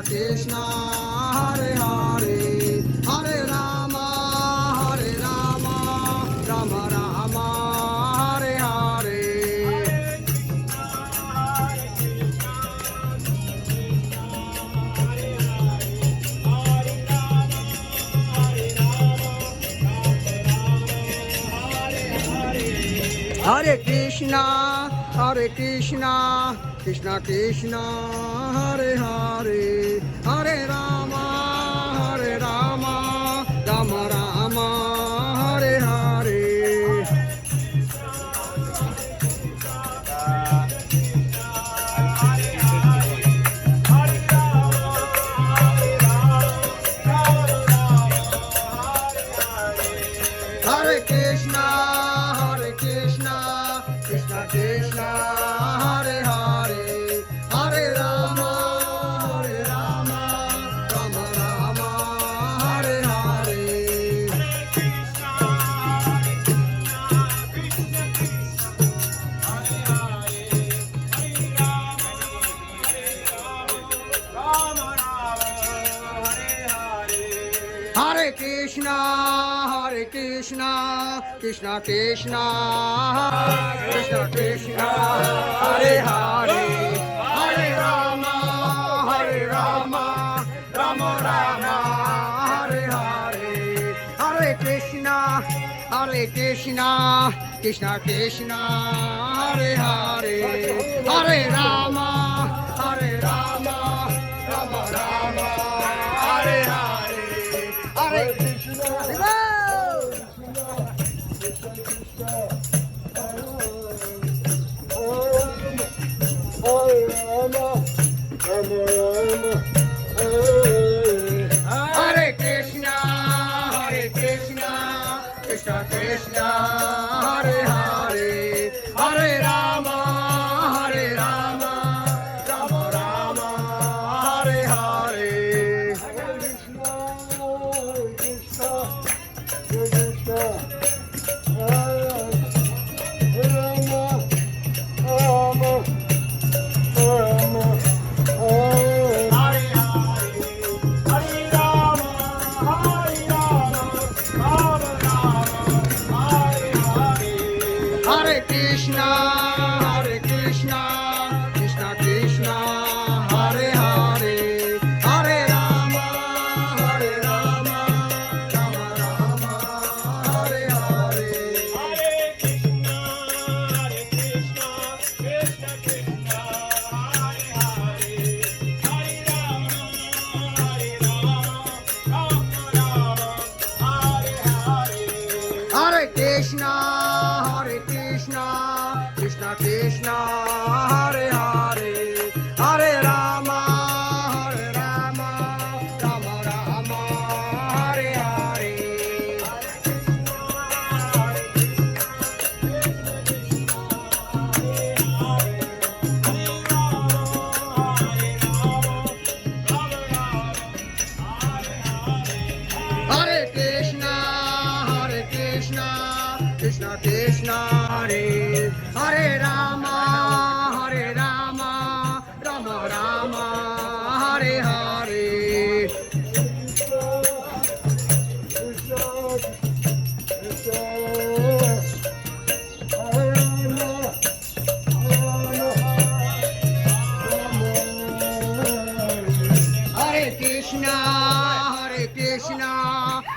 Krishna, Hare Hare, Hare Rama, Rama Rama, Hare Hare. Hare Krishna, Krishna Krishna, Hare Hare, Hare Rama, Rama Rama, Hare Hare. Hare Krishna, Krishna Krishna, Hare Hare, Hare Rama, Rama Rama, Hare Hare. Hare Krishna, Krishna Krishna, Krishna Krishna, Hare Hare, Hare Rama, Rama Rama, Hare Hare. Hare Krishna, Krishna Krishna, Hare Hare, Hare Rama, Rama Rama, Hare Hare. Hare Krishna. Hare Krishna, Krishna Krishna, Hare Hare, Hare Rama, Rama Rama, Hare Hare. Hare Krishna, Krishna Krishna, Hare Hare, Hare Rama, Rama Rama, Hare Hare. Hare Krishna, Krishna Krishna, Hare Hare, Hare Rama, Rama Rama, Hare Hare. Hare Krishna, Krishna, Hare Rama, Rama Rama, Hare Hare. Hare Krishna,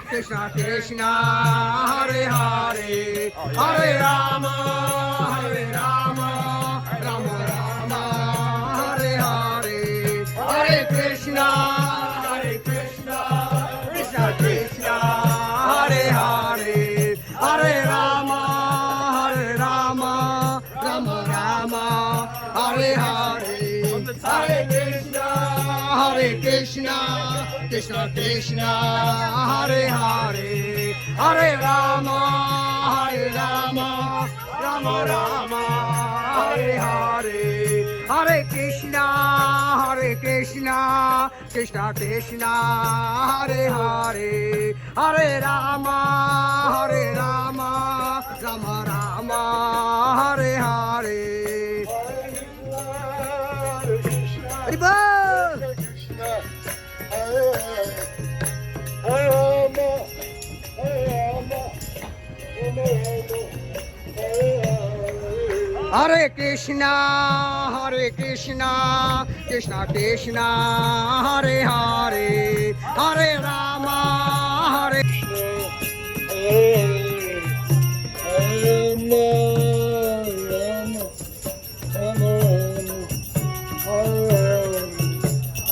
Krishna, Hare Hare, Hare Rama, Rama Rama, Hare Hare. Hare Krishna, Krishna Krishna, Hare Hare, Hare Rama, Rama Rama, Hare Hare. Hare Krishna, Krishna, Hare Hare, Hare Rama, Rama Rama, Hare Hare. Hare Krishna, Krishna Hare Hare, Hare Rama, Rama Rama, Hare Hare. Hare Krishna. Hare Krishna, Krishna Krishna, Hare Hare, Hare Rama, Hare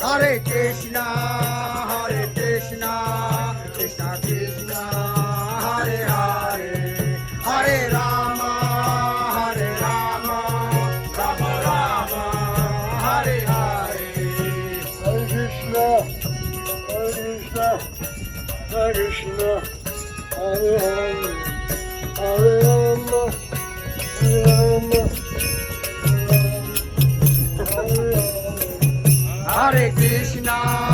Hare Krishna, Krishna Krishna, Hare Hare, Hare Rama, Rama Rama, Hare Hare. Hare Krishna, Hare Krishna, Hare Hare, Hare Rama, Hare Rama, Hare Hare. Hare Krishna,